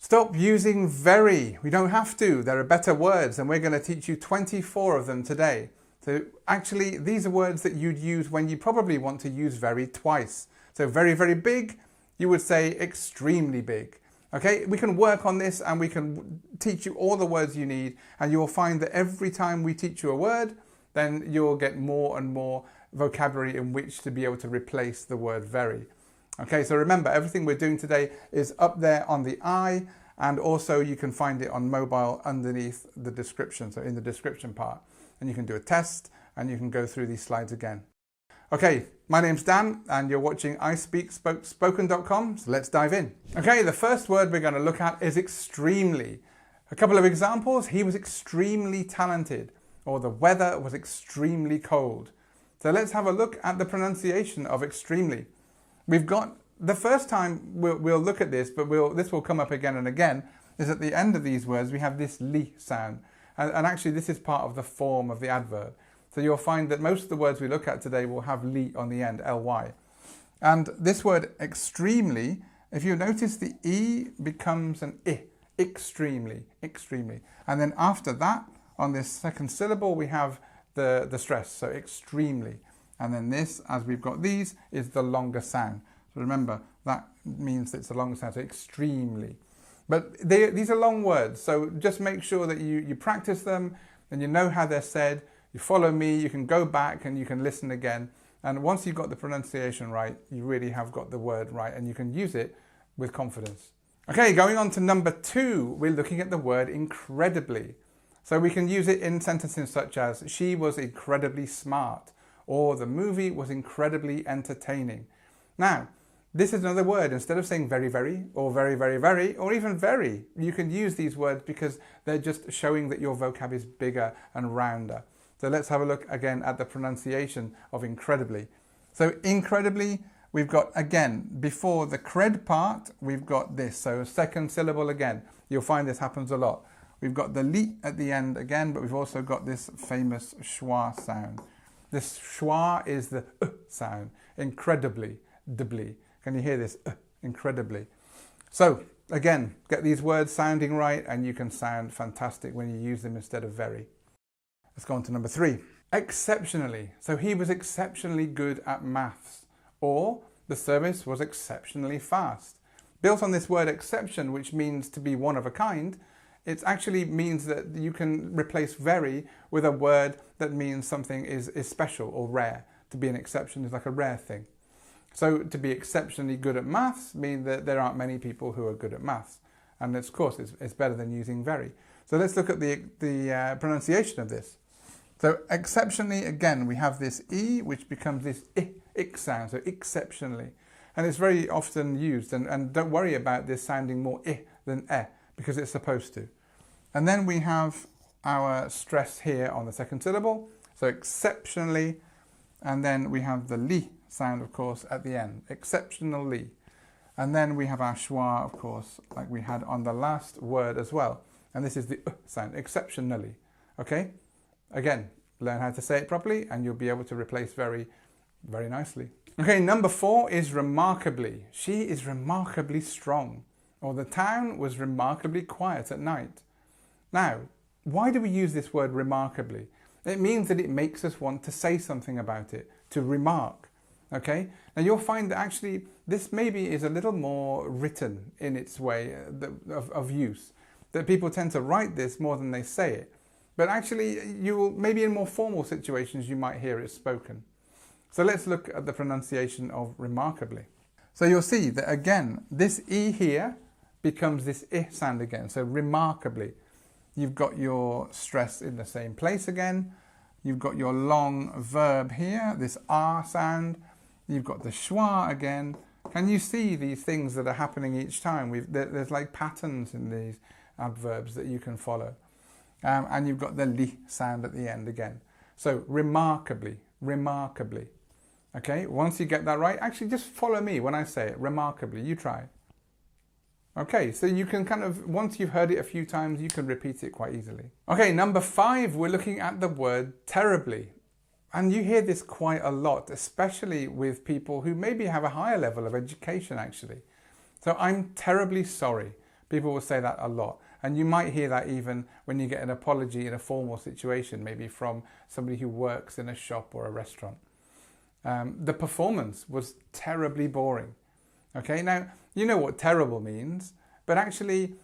Stop using very. We don't have to. There are better words, and we're going to teach you 24 of them today. So actually, these are words that you'd use when you probably want to use very twice. So very, very big, you would say extremely big. Okay, we can work on this and we can teach you all the words you need, and you'll find that every time we teach you a word, then you'll get more and more vocabulary in which to be able to replace the word very. Okay, so remember, everything we're doing today is up there on the I, and also you can find it on mobile underneath the description, so in the description part. And you can do a test and you can go through these slides again. Okay, my name's Dan and you're watching ISpeakSpokeSpoken.com, so let's dive in. Okay, the first word we're going to look at is extremely. A couple of examples: he was extremely talented, or the weather was extremely cold. So let's have a look at the pronunciation of extremely. We've got, the first time we'll look at this, but this will come up again and again, is at the end of these words we have this li sound. And actually this is part of the form of the adverb. So you'll find that most of the words we look at today will have li on the end, ly. And this word extremely, if you notice, the e becomes an I, extremely, extremely. And then after that, on this second syllable, we have the stress, so extremely. And then this, as we've got these, is the longer sound. So remember, that means it's a longer sound, so extremely. But these are long words, so just make sure that you practice them and you know how they're said. You follow me, you can go back and you can listen again. And once you've got the pronunciation right, you really have got the word right and you can use it with confidence. Okay, going on to number 2, we're looking at the word incredibly. So we can use it in sentences such as, she was incredibly smart, or the movie was incredibly entertaining. Now, this is another word. Instead of saying very, very, or very, very, very, or even very, you can use these words because they're just showing that your vocab is bigger and rounder. So let's have a look again at the pronunciation of incredibly. So incredibly, we've got, again, before the cred part, we've got this. So second syllable again. You'll find this happens a lot. We've got the li at the end again, but we've also got this famous schwa sound. This schwa is the sound, incredibly, doubly. Can you hear this? Incredibly. So again, get these words sounding right and you can sound fantastic when you use them instead of very. Let's go on to number 3. Exceptionally. So he was exceptionally good at maths, or the service was exceptionally fast. Built on this word exception, which means to be one of a kind, it actually means that you can replace very with a word that means something is special or rare. To be an exception is like a rare thing. So to be exceptionally good at maths means that there aren't many people who are good at maths. And of course, it's better than using very. So let's look at the pronunciation of this. So exceptionally, again, we have this E, which becomes this ik sound, so exceptionally. And it's very often used, and don't worry about this sounding more I than because it's supposed to. And then we have our stress here on the second syllable, so exceptionally, and then we have the li sound, of course, at the end, exceptionally. And then we have our schwa, of course, like we had on the last word as well. And this is the sound, exceptionally, okay? Again, learn how to say it properly and you'll be able to replace very, very nicely. Okay, number 4 is remarkably. She is remarkably strong, or the town was remarkably quiet at night. Now, why do we use this word remarkably? It means that it makes us want to say something about it, to remark. Okay, now you'll find that actually this maybe is a little more written in its way of use, that people tend to write this more than they say it. But actually, you will, maybe in more formal situations, you might hear it spoken. So let's look at the pronunciation of remarkably. So you'll see that again, this E here becomes this I sound again, so remarkably. You've got your stress in the same place again. You've got your long verb here, this R sound. You've got the schwa again. Can you see these things that are happening each time? There's like patterns in these adverbs that you can follow. And you've got the li sound at the end again. So remarkably, remarkably. Okay, once you get that right, actually just follow me when I say it, remarkably. You try. Okay, so you can kind of, once you've heard it a few times, you can repeat it quite easily. Okay, number 5, we're looking at the word terribly. And you hear this quite a lot, especially with people who maybe have a higher level of education actually. So I'm terribly sorry. People will say that a lot. And you might hear that even when you get an apology in a formal situation, maybe from somebody who works in a shop or a restaurant. The performance was terribly boring. Okay, now you know what terrible means, but actually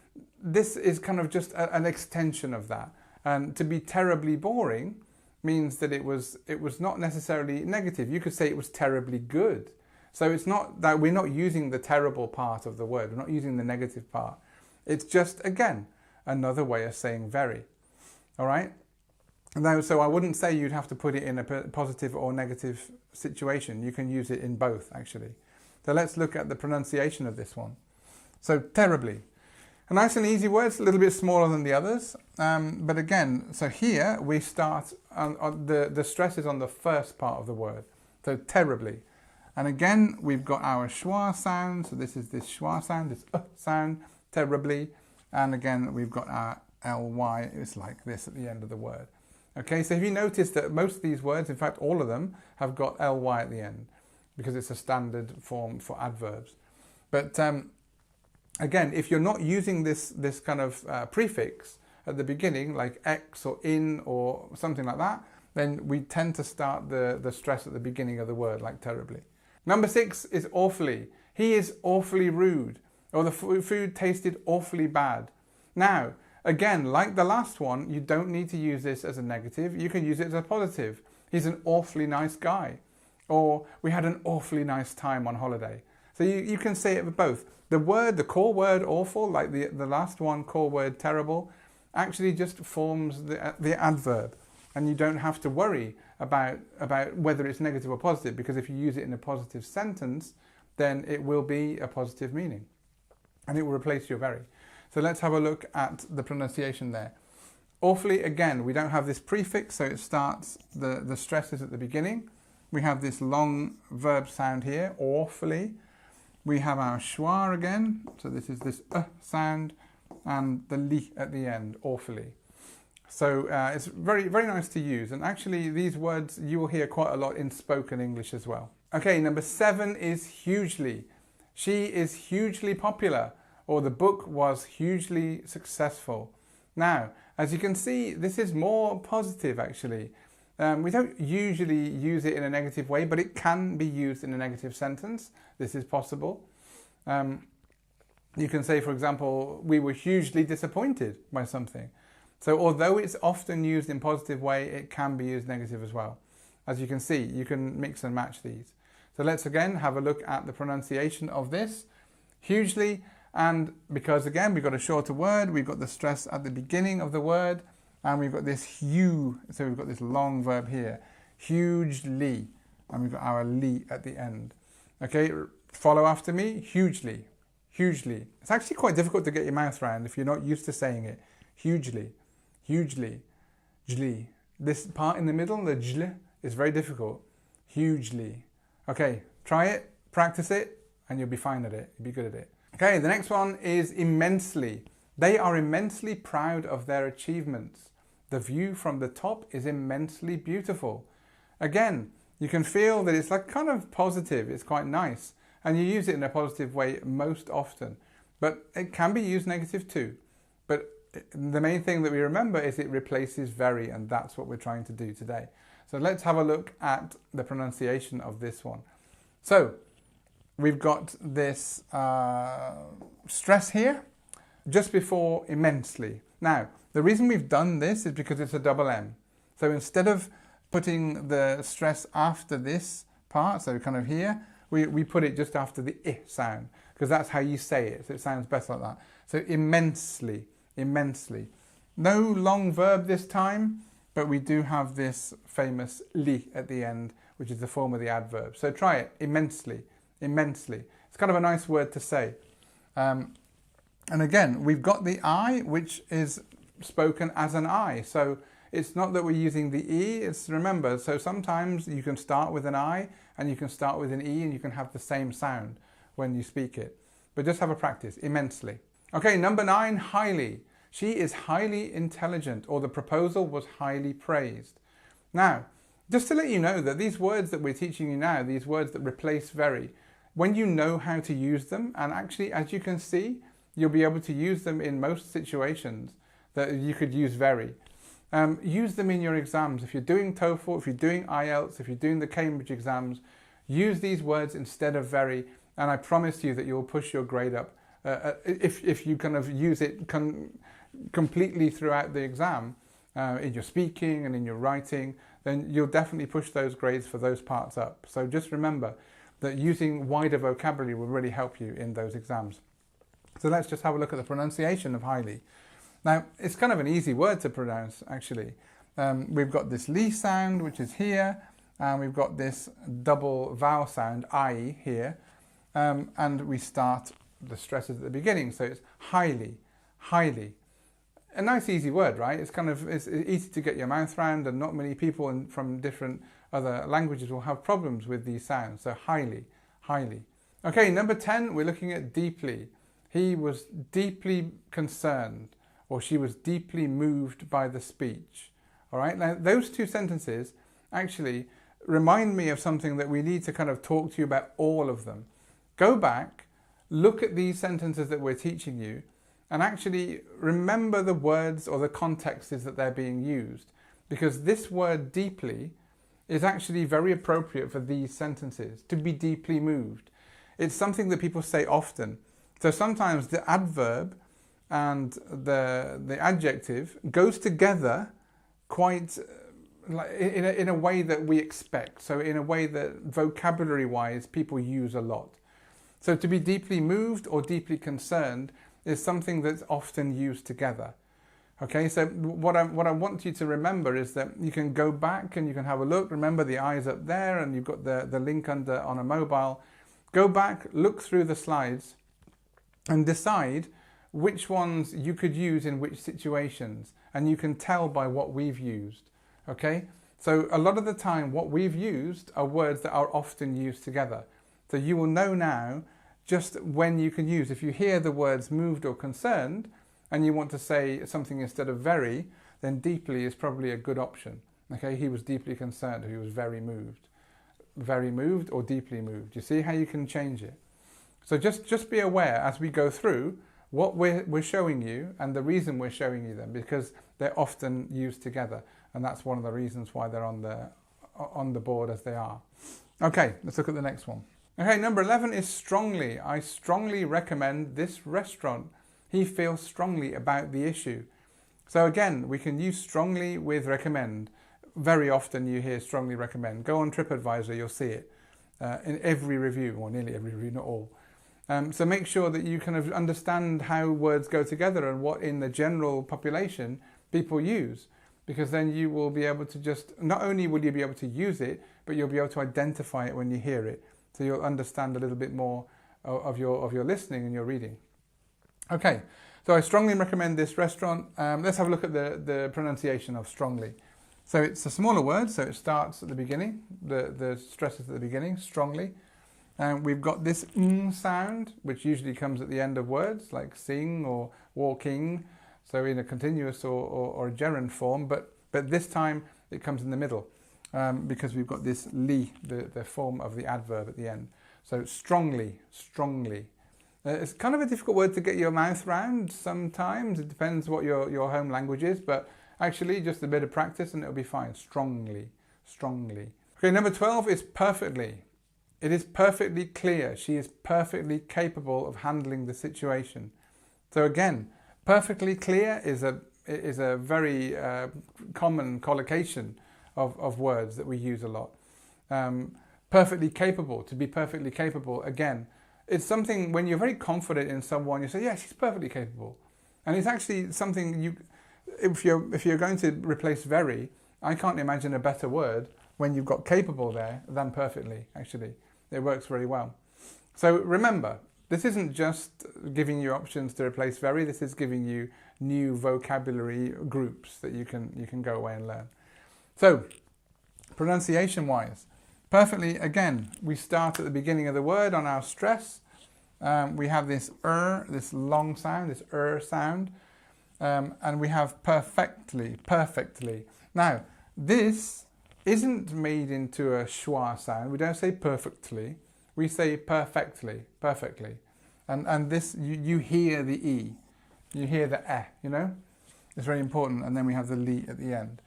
this is kind of just an extension of that. And to be terribly boring means that it was not necessarily negative. You could say it was terribly good. So it's not that we're not using the terrible part of the word. We're not using the negative part. It's just, again, another way of saying very. All right? Now, so I wouldn't say you'd have to put it in a positive or negative situation. You can use it in both, actually. So let's look at the pronunciation of this one. So terribly. A nice and easy word. It's a little bit smaller than the others. But again, so here we start, on the stress is on the first part of the word. So terribly. And again, we've got our schwa sound. So this is this schwa sound, this sound, terribly. And again, we've got our ly. It's like this at the end of the word. Okay, so if you notice that most of these words, in fact, all of them have got ly at the end because it's a standard form for adverbs. But again, if you're not using this kind of prefix at the beginning, like x or in or something like that, then we tend to start the stress at the beginning of the word, like terribly. Number 6 is awfully. He is awfully rude, or the food tasted awfully bad. Now, again, like the last one, you don't need to use this as a negative. You can use it as a positive. He's an awfully nice guy. Or we had an awfully nice time on holiday. So you can say it with both. The core word awful, like the last one, core word terrible, actually just forms the adverb. And you don't have to worry about whether it's negative or positive, because if you use it in a positive sentence, then it will be a positive meaning. And it will replace your very. So let's have a look at the pronunciation there. Awfully, again, we don't have this prefix, so it starts, the stress is at the beginning. We have this long verb sound here, awfully. We have our schwa again, so this is this sound, and the li at the end, awfully. So it's very, very nice to use. And actually, these words you will hear quite a lot in spoken English as well. Okay, number 7 is hugely. She is hugely popular, or the book was hugely successful. Now, as you can see, this is more positive actually. We don't usually use it in a negative way, but it can be used in a negative sentence. This is possible. You can say, for example, we were hugely disappointed by something. So although it's often used in positive way, it can be used negative as well. As you can see, you can mix and match these. So let's again have a look at the pronunciation of this. Hugely, and because again, we've got a shorter word, we've got the stress at the beginning of the word, and we've got this hue, so we've got this long verb here, hugely, and we've got our li at the end. Okay, follow after me, hugely, hugely. It's actually quite difficult to get your mouth around if you're not used to saying it. Hugely, hugely, jli. This part in the middle, the jl, is very difficult. Hugely. Okay, try it, practice it, and you'll be fine at it. You'll be good at it. Okay, the next one is immensely. They are immensely proud of their achievements. The view from the top is immensely beautiful. Again, you can feel that it's like kind of positive. It's quite nice. And you use it in a positive way most often. But it can be used negative too. But the main thing that we remember is it replaces very, and that's what we're trying to do today. So let's have a look at the pronunciation of this one. So we've got this stress here just before immensely. Now, the reason we've done this is because it's a double M. So instead of putting the stress after this part, so kind of here, we put it just after the I sound, because that's how you say it. So it sounds better like that. So immensely, immensely. No long verb this time, but we do have this famous li at the end, which is the form of the adverb. So try it, immensely, immensely. It's kind of a nice word to say. And again, we've got the I, which is spoken as an I. So it's not that we're using the E, it's, remember, so sometimes you can start with an I and you can start with an E and you can have the same sound when you speak it. But just have a practice, immensely. Okay, number 9, highly. She is highly intelligent, or the proposal was highly praised. Now, just to let you know that these words that we're teaching you now, these words that replace very, when you know how to use them, and actually, as you can see, you'll be able to use them in most situations that you could use very. Use them in your exams. If you're doing TOEFL, if you're doing IELTS, if you're doing the Cambridge exams, use these words instead of very, and I promise you that you'll push your grade up. If you kind of use it completely throughout the exam, in your speaking and in your writing, then you'll definitely push those grades for those parts up. So just remember that using wider vocabulary will really help you in those exams. So let's just have a look at the pronunciation of highly. Now, it's kind of an easy word to pronounce, actually. We've got this li sound, which is here, and we've got this double vowel sound, I, here, and we start the stresses at the beginning, so it's highly, highly. A nice easy word, right? It's easy to get your mouth around, and not many people from different other languages will have problems with these sounds. So highly, highly. Okay, number 10, we're looking at deeply. He was deeply concerned, or she was deeply moved by the speech. All right, now those two sentences actually remind me of something that we need to kind of talk to you about, all of them. Go back, look at these sentences that we're teaching you, and actually remember the words or the contexts that they're being used, because this word deeply is actually very appropriate for these sentences, to be deeply moved. It's something that people say often. So sometimes the adverb and the adjective goes together quite in a way that we expect. So in a way that vocabulary-wise people use a lot. So to be deeply moved or deeply concerned is something that's often used together. Okay, so what I want you to remember is that you can go back and you can have a look. Remember, the eye's up there and you've got the link under on a mobile. Go back, look through the slides and decide which ones you could use in which situations. And you can tell by what we've used. Okay, so a lot of the time what we've used are words that are often used together. So you will know now just when you can use. If you hear the words moved or concerned and you want to say something instead of very, then deeply is probably a good option. Okay, he was deeply concerned, or he was very moved. Very moved or deeply moved. You see how you can change it? So just be aware as we go through what we're showing you and the reason we're showing you them, because they're often used together, and that's one of the reasons why they're on the board as they are. Okay, let's look at the next one. Okay, number 11 is strongly. I strongly recommend this restaurant. He feels strongly about the issue. So again, we can use strongly with recommend. Very often you hear strongly recommend. Go on TripAdvisor, you'll see it in every review, or nearly every review, not all. So make sure that you kind of understand how words go together and what in the general population people use, because then you will be able to just, not only will you be able to use it, but you'll be able to identify it when you hear it. So you'll understand a little bit more of your listening and your reading. Okay, so I strongly recommend this restaurant. Let's have a look at the pronunciation of strongly. So it's a smaller word, so it starts at the beginning, the stress is at the beginning, strongly. We've got this sound, which usually comes at the end of words, like sing or walking, so in a continuous or a gerund form, but this time it comes in the middle. Because we've got this li, the form of the adverb at the end. So strongly, strongly. It's kind of a difficult word to get your mouth around sometimes. It depends what your home language is, but actually just a bit of practice and it'll be fine. Strongly, strongly. Okay, number 12 is perfectly. It is perfectly clear. She is perfectly capable of handling the situation. So again, perfectly clear is a very common collocation of words that we use a lot. Perfectly capable, to be perfectly capable, again, it's something when you're very confident in someone, you say, yeah, she's perfectly capable. And it's actually something if you're going to replace very, I can't imagine a better word when you've got capable there than perfectly, actually. It works very well. So remember, this isn't just giving you options to replace very, this is giving you new vocabulary groups that you can go away and learn. So, pronunciation-wise, perfectly, again, we start at the beginning of the word on our stress. We have this this long sound, this sound, and we have perfectly, perfectly. Now, this isn't made into a schwa sound. We don't say perfectly, we say perfectly, perfectly. And this, you hear the E. You hear the eh, you know? It's very important. And then we have the li at the end.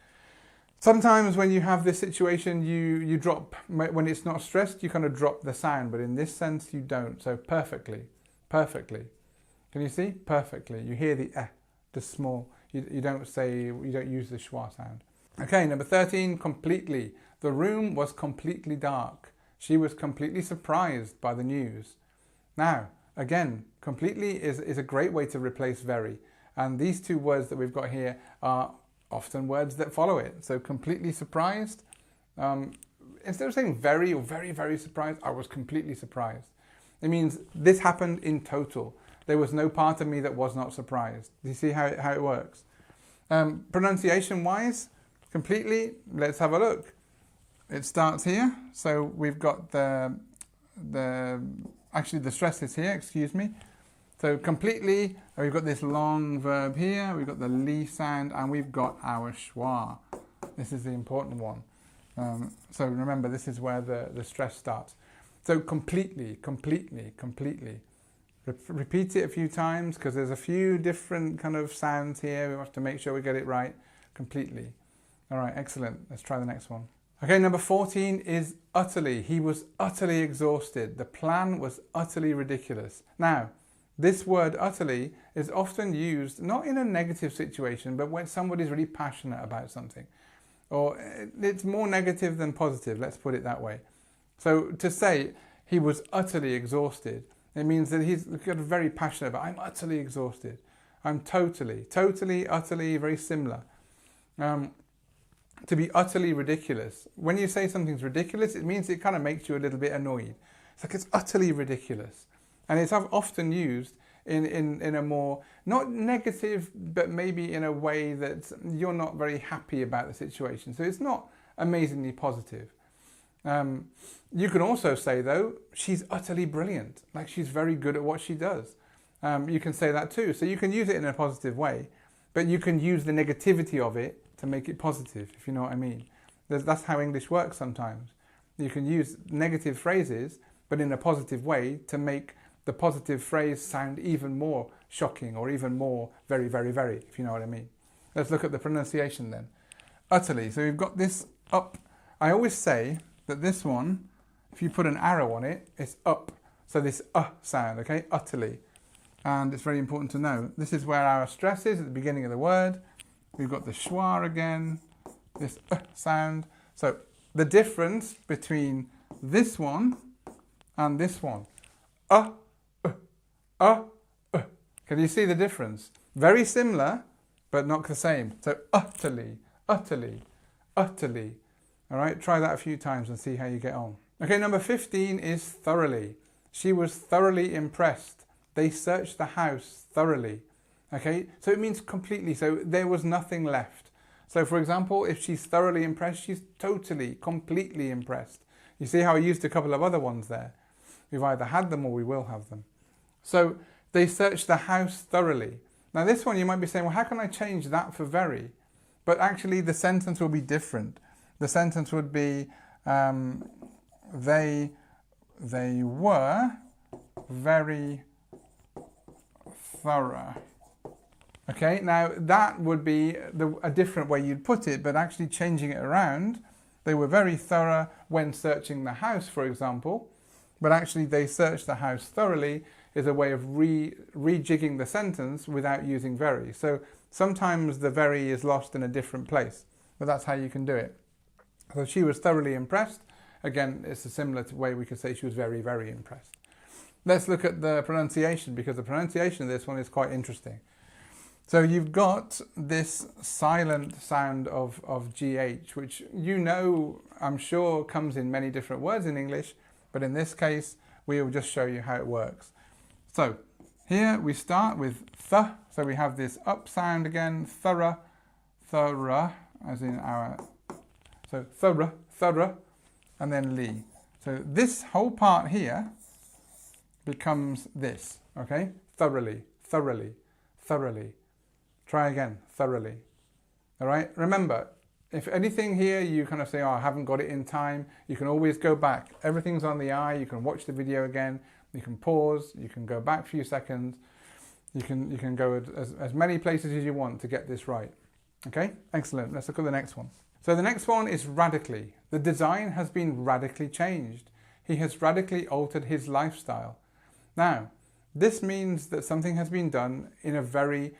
Sometimes when you have this situation, you drop, when it's not stressed, you kind of drop the sound. But in this sense, you don't. So perfectly, perfectly. Can you see? Perfectly. You hear the eh, the small. You don't use the schwa sound. Okay, number 13, completely. The room was completely dark. She was completely surprised by the news. Now, again, completely is a great way to replace very. And these two words that we've got here are often words that follow it. So completely surprised. Instead of saying very or very, very surprised, I was completely surprised. It means this happened in total. There was no part of me that was not surprised. Do you see how it works? Pronunciation-wise, completely, let's have a look. It starts here. So we've got actually the stress is here, excuse me. So completely, we've got this long verb here, we've got the li sound, and we've got our schwa. This is the important one. So remember, this is where the stress starts. So completely, completely, completely. Repeat it a few times because there's a few different kind of sounds here. We have to make sure we get it right. Completely. All right, excellent. Let's try the next one. Okay, number 14 is utterly. He was utterly exhausted. The plan was utterly ridiculous. Now, this word utterly is often used not in a negative situation, but when somebody's really passionate about something. Or it's more negative than positive, let's put it that way. So to say he was utterly exhausted, it means that he's very passionate about, I'm utterly exhausted. I'm totally, utterly, very similar. To be utterly ridiculous. When you say something's ridiculous, it means it kind of makes you a little bit annoyed. It's like it's utterly ridiculous. And it's often used in a more, not negative, but maybe in a way that you're not very happy about the situation. So it's not amazingly positive. You can also say, though, she's utterly brilliant. Like she's very good at what she does. You can say that too. So you can use it in a positive way, but you can use the negativity of it to make it positive, if you know what I mean. That's how English works sometimes. You can use negative phrases, but in a positive way to make the positive phrase sound even more shocking or even more very, very, very, if you know what I mean. Let's look at the pronunciation then. Utterly. So we've got this up. I always say that this one, if you put an arrow on it, it's up. So this sound, okay? Utterly. And it's very important to know. This is where our stress is at the beginning of the word. We've got the schwa again, this sound. So the difference between this one and this one. Can you see the difference? Very similar, but not the same. So utterly, utterly, utterly. All right, try that a few times and see how you get on. Okay, number 15 is thoroughly. She was thoroughly impressed. They searched the house thoroughly. Okay, so it means completely. So there was nothing left. So for example, if she's thoroughly impressed, she's totally, completely impressed. You see how I used a couple of other ones there? We've either had them or we will have them. So they searched the house thoroughly. Now this one you might be saying, well, how can I change that for very? But actually the sentence will be different. The sentence would be, they were very thorough. Okay, now that would be a different way you'd put it, but actually changing it around, they were very thorough when searching the house, for example, but actually they searched the house thoroughly is a way of rejigging the sentence without using very. So sometimes the very is lost in a different place, but that's how you can do it. So she was thoroughly impressed. Again, it's a similar way we could say she was very, very impressed. Let's look at the pronunciation, because the pronunciation of this one is quite interesting. So you've got this silent sound of GH, which you know, I'm sure, comes in many different words in English, but in this case, we will just show you how it works. So here we start with th, so we have this up sound again, thorough, as in our, so thorough, and then li. So this whole part here becomes this, okay? Thoroughly, thoroughly, thoroughly. Try again, thoroughly. All right, remember, if anything here you kind of say, oh, I haven't got it in time, you can always go back. Everything's on the eye, you can watch the video again. You can pause, you can go back a few seconds, you can go as many places as you want to get this right. Okay, excellent. Let's look at the next one. So the next one is radically. The design has been radically changed. He has radically altered his lifestyle. Now, this means that something has been done in a very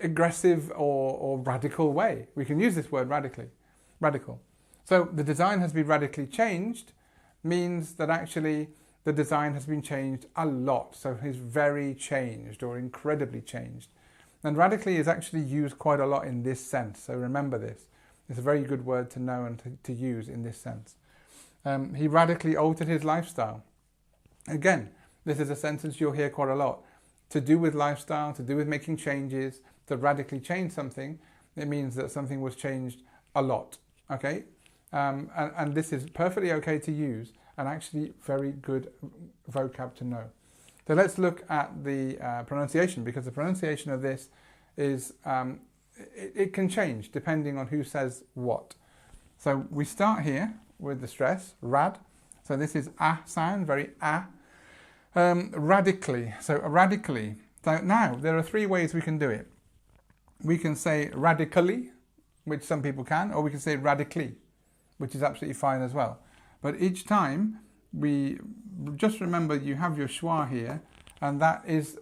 aggressive or radical way. We can use this word radical. So the design has been radically changed means that actually the design has been changed a lot. So he's very changed or incredibly changed. And radically is actually used quite a lot in this sense. So remember this. It's a very good word to know and to use in this sense. He radically altered his lifestyle. Again, this is a sentence you'll hear quite a lot. To do with lifestyle, to do with making changes, to radically change something, it means that something was changed a lot. Okay? And this is perfectly okay to use and actually very good vocab to know. So let's look at the pronunciation, because the pronunciation of this is, it can change depending on who says what. So we start here with the stress, rad. So this is ah sound, very ah. Radically, so radically. So now there are three ways we can do it. We can say radically, which some people can, or we can say radically, which is absolutely fine as well. But each time we just remember you have your schwa here, and that is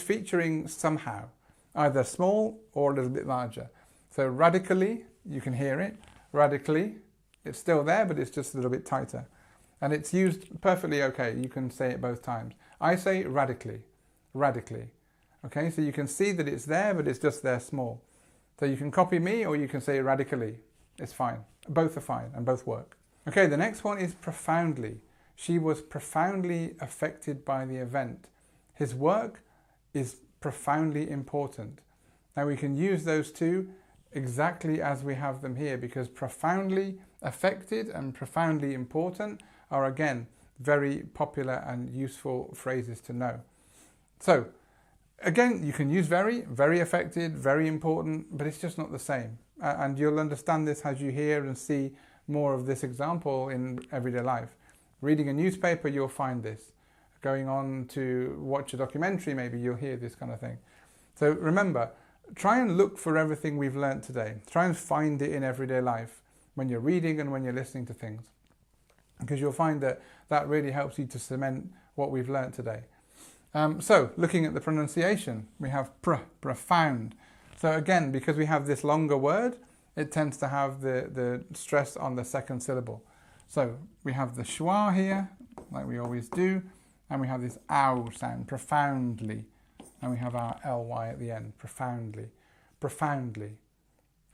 featuring somehow, either small or a little bit larger. So radically, you can hear it. Radically, it's still there, but it's just a little bit tighter. And it's used perfectly okay. You can say it both times. I say radically, radically. Okay, so you can see that it's there, but it's just there small. So you can copy me or you can say radically. It's fine. Both are fine and both work. Okay, the next one is profoundly. She was profoundly affected by the event. His work is profoundly important. Now we can use those two exactly as we have them here, because profoundly affected and profoundly important are again very popular and useful phrases to know. So again, you can use very affected, very important, but it's just not the same. And you'll understand this as you hear and see more of this example in everyday life. Reading a newspaper, you'll find this. Going on to watch a documentary, maybe you'll hear this kind of thing. So remember, try and look for everything we've learned today. Try and find it in everyday life when you're reading and when you're listening to things, because you'll find that that really helps you to cement what we've learned today. So looking at the pronunciation, we have profound. So again, because we have this longer word, it tends to have the stress on the second syllable. So we have the schwa here, like we always do, and we have this ow sound, profoundly, and we have our ly at the end, profoundly, profoundly.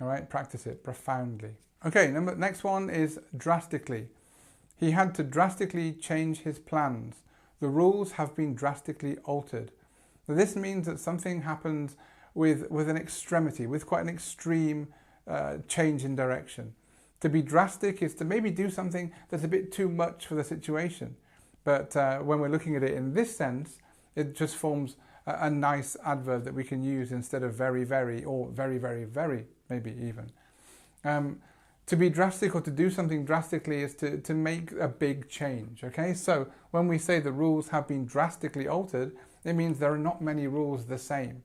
All right, practice it, profoundly. Okay, next one is drastically. He had to drastically change his plans. The rules have been drastically altered. So this means that something happens with an extremity, with quite an extreme change in direction. To be drastic is to maybe do something that's a bit too much for the situation. But when we're looking at it in this sense, it just forms a nice adverb that we can use instead of very, very, or very, very, very, maybe even. To be drastic or to do something drastically is to make a big change, okay? So when we say the rules have been drastically altered, it means there are not many rules the same,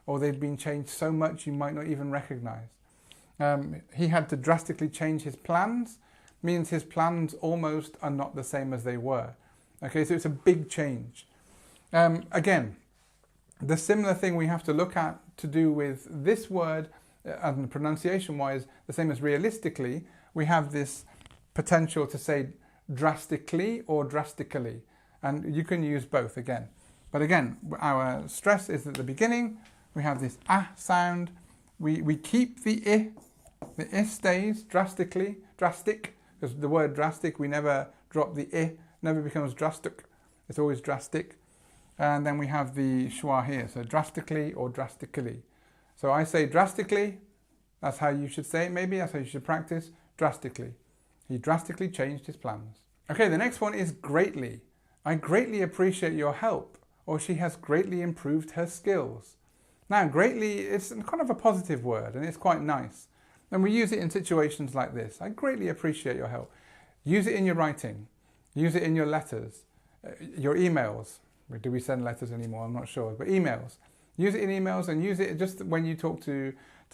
or they've been changed so much you might not even recognize. He had to drastically change his plans, means his plans almost are not the same as they were. Okay, so it's a big change. Again, the similar thing we have to look at to do with this word, and pronunciation-wise, the same as realistically, we have this potential to say drastically or drastically, and you can use both again. But again, our stress is at the beginning. We have this ah sound. We keep the I stays drastically, drastic, because the word drastic, we never drop the I, never becomes drastic, it's always drastic. And then we have the schwa here, so drastically or drastically. So I say drastically, that's how you should say it maybe, that's how you should practice, drastically. He drastically changed his plans. Okay, the next one is greatly. I greatly appreciate your help, or she has greatly improved her skills. Now, greatly is kind of a positive word and it's quite nice. And we use it in situations like this. I greatly appreciate your help. Use it in your writing. Use it in your letters. your emails. Do we send letters anymore? I'm not sure, but emails. Use it in emails and use it just when you talk to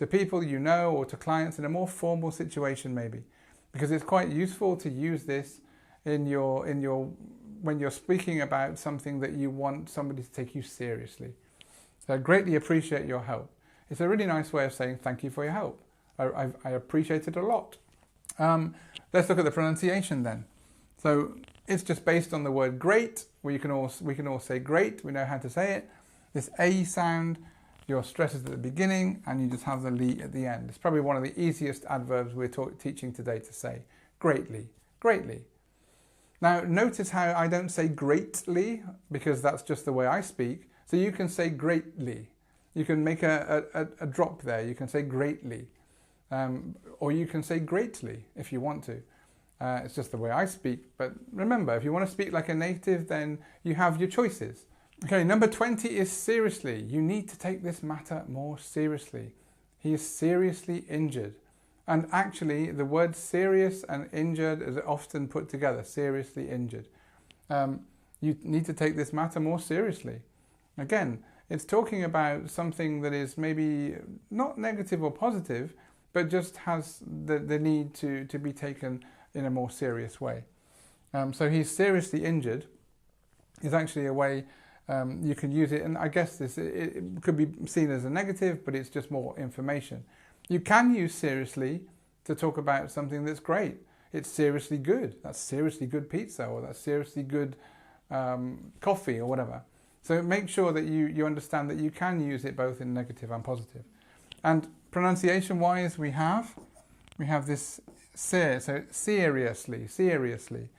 people you know or to clients in a more formal situation maybe, because it's quite useful to use this when you're speaking about something that you want somebody to take you seriously. So I greatly appreciate your help. It's a really nice way of saying thank you for your help. I appreciate it a lot. Let's look at the pronunciation then. So it's just based on the word great. We can all say great. We know how to say it. This A sound, your stress is at the beginning and you just have the li at the end. It's probably one of the easiest adverbs we're teaching today to say. Greatly, greatly. Now notice how I don't say greatly because that's just the way I speak. So you can say greatly. You can make a drop there. You can say greatly. Or you can say greatly if you want to. It's just the way I speak. But remember, if you want to speak like a native, then you have your choices. Okay, number 20 is seriously. You need to take this matter more seriously. He is seriously injured. And actually, the words serious and injured is often put together, seriously injured. You need to take this matter more seriously. Again, it's talking about something that is maybe not negative or positive, but just has the need to be taken in a more serious way. So he's seriously injured is actually a way you can use it, and I guess it could be seen as a negative, but it's just more information. You can use seriously to talk about something that's great. It's seriously good. That's seriously good pizza, or that's seriously good coffee, or whatever. So make sure that you understand that you can use it both in negative and positive. And pronunciation-wise, we have this ser, so seriously, seriously,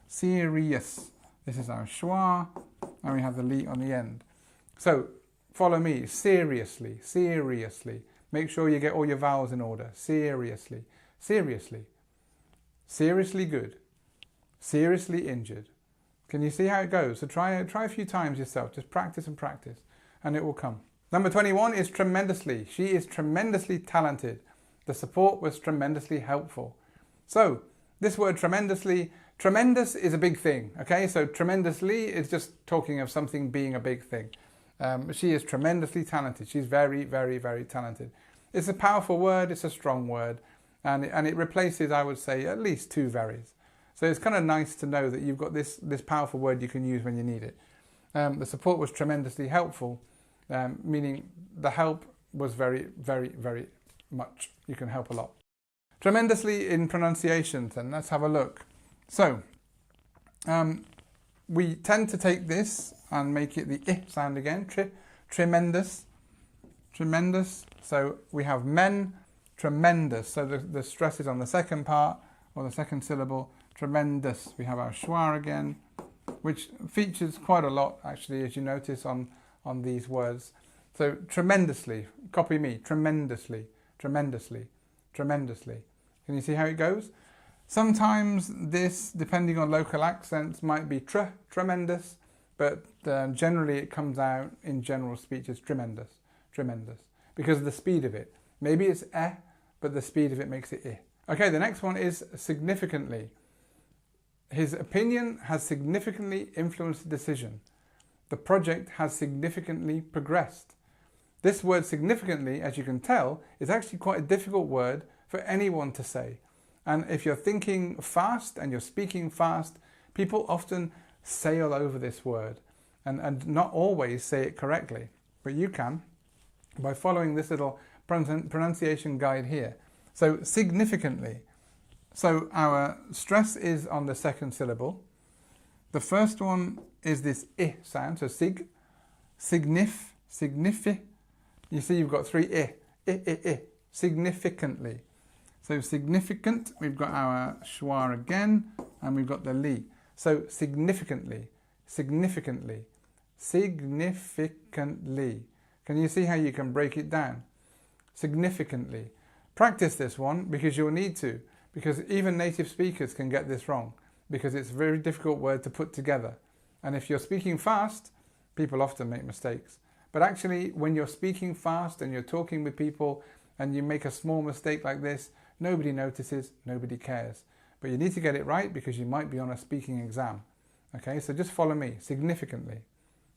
serious. This is our schwa, and we have the li on the end. So follow me, seriously, seriously. Make sure you get all your vowels in order. Seriously, seriously, seriously good, seriously injured. Can you see how it goes? So try a few times yourself. Just practice and practice, and it will come. Number 21 is tremendously. She is tremendously talented. The support was tremendously helpful. So this word tremendously, tremendous is a big thing, okay? So tremendously is just talking of something being a big thing. She is tremendously talented. She's very, very, very talented. It's a powerful word. It's a strong word. And it replaces, I would say, at least 2 verys. So it's kind of nice to know that you've got this powerful word you can use when you need it. The support was tremendously helpful, meaning the help was very, very, very much. You can help a lot. Tremendously in pronunciation, then let's have a look. So we tend to take this and make it the I sound again. Tremendous, tremendous. So we have men, tremendous. So the stress is on the second part, or the second syllable. Tremendous. We have our schwa again, which features quite a lot actually, as you notice on these words. So tremendously, copy me, tremendously, tremendously, tremendously. Can you see how it goes? Sometimes this, depending on local accents, might be tremendous, but generally it comes out in general speech as tremendous, tremendous, because of the speed of it. Maybe it's but the speed of it makes it I. Okay, the next one is significantly. His opinion has significantly influenced the decision. The project has significantly progressed. This word significantly, as you can tell, is actually quite a difficult word for anyone to say. And if you're thinking fast and you're speaking fast, people often sail over this word and not always say it correctly. But you can by following this little pronunciation guide here. So significantly. So our stress is on the second syllable. The first one is this I sound, so signif. You see you've got 3 I, significantly. So significant, we've got our schwa again, and we've got the li. So significantly, significantly, significantly. Can you see how you can break it down? Significantly. Practice this one because you'll need to, because even native speakers can get this wrong because it's a very difficult word to put together. And if you're speaking fast, people often make mistakes. But actually, when you're speaking fast and you're talking with people and you make a small mistake like this, nobody notices, nobody cares. But you need to get it right because you might be on a speaking exam. Okay, so just follow me. Significantly.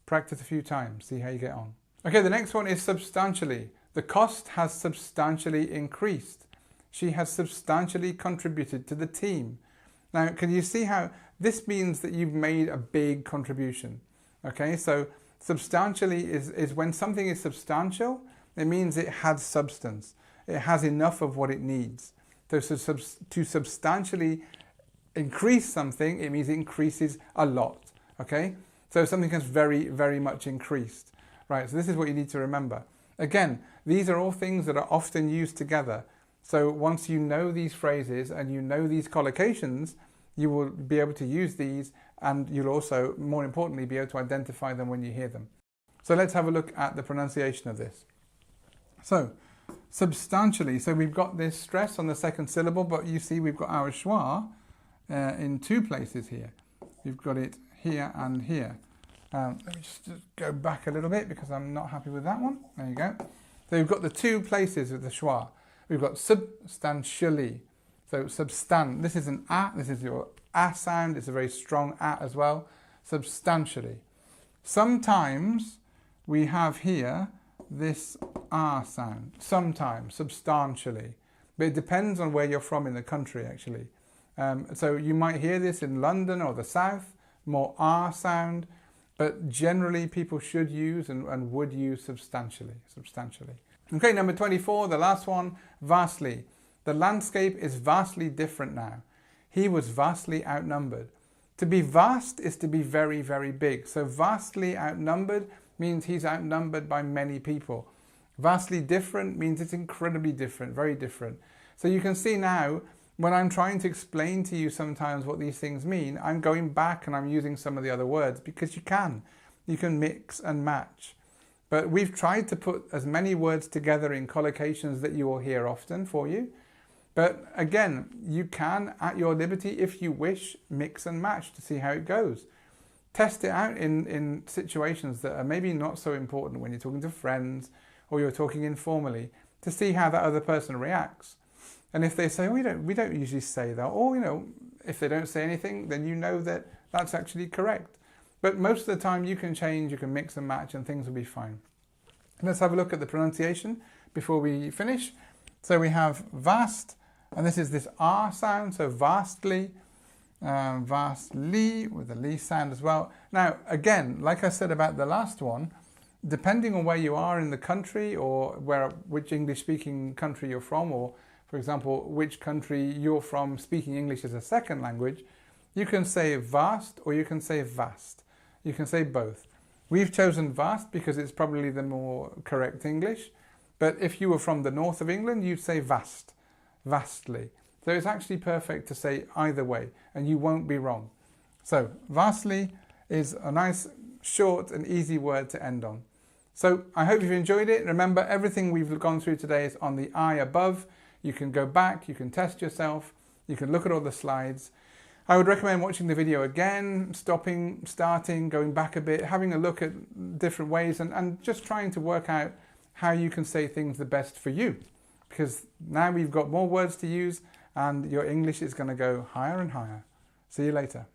Practice a few times. See how you get on. Okay, the next one is substantially. The cost has substantially increased. She has substantially contributed to the team. Now, can you see how this means that you've made a big contribution? Okay, so substantially is when something is substantial, it means it has substance. It has enough of what it needs. So to substantially increase something, it means it increases a lot. Okay, so something has very, very much increased. Right, so this is what you need to remember. Again, these are all things that are often used together. So once you know these phrases and you know these collocations, you will be able to use these, and you'll also, more importantly, be able to identify them when you hear them. So let's have a look at the pronunciation of this. So, substantially, so we've got this stress on the second syllable, but you see we've got our schwa in two places here. We've got it here and here. Let me just go back a little bit because I'm not happy with that one. There you go. So we've got the two places with the schwa. We've got substantially. So this is an a, this is your a sound. It's a very strong a as well. Substantially. Sometimes we have here this r sound. Sometimes, substantially. But it depends on where you're from in the country, actually. So you might hear this in London or the south, more r sound. But generally people should use and would use substantially. Okay, number 24, the last one, vastly. The landscape is vastly different now. He was vastly outnumbered. To be vast is to be very, very big. So vastly outnumbered means he's outnumbered by many people. Vastly different means it's incredibly different, very different. So you can see now, when I'm trying to explain to you sometimes what these things mean, I'm going back and I'm using some of the other words because you can mix and match. But we've tried to put as many words together in collocations that you will hear often for you. But again, you can, at your liberty, if you wish, mix and match to see how it goes. Test it out in situations that are maybe not so important when you're talking to friends or you're talking informally to see how that other person reacts. And if they say, oh, we don't usually say that, or, if they don't say anything, then you know that that's actually correct. But most of the time you can change, you can mix and match, and things will be fine. Let's have a look at the pronunciation before we finish. So we have vast, and this is this R sound, so vastly, vastly, with the li sound as well. Now, again, like I said about the last one, depending on where you are in the country or which English-speaking country you're from, or for example, which country you're from speaking English as a second language, you can say vast or you can say vast. You can say both. We've chosen vast because it's probably the more correct English. But if you were from the north of England, you'd say vast, vastly. So it's actually perfect to say either way, and you won't be wrong. So vastly is a nice, short and easy word to end on. So I hope you've enjoyed it. Remember, everything we've gone through today is on the I above. You can go back, you can test yourself, you can look at all the slides. I would recommend watching the video again, stopping, starting, going back a bit, having a look at different ways and just trying to work out how you can say things the best for you. Because now we've got more words to use and your English is going to go higher and higher. See you later.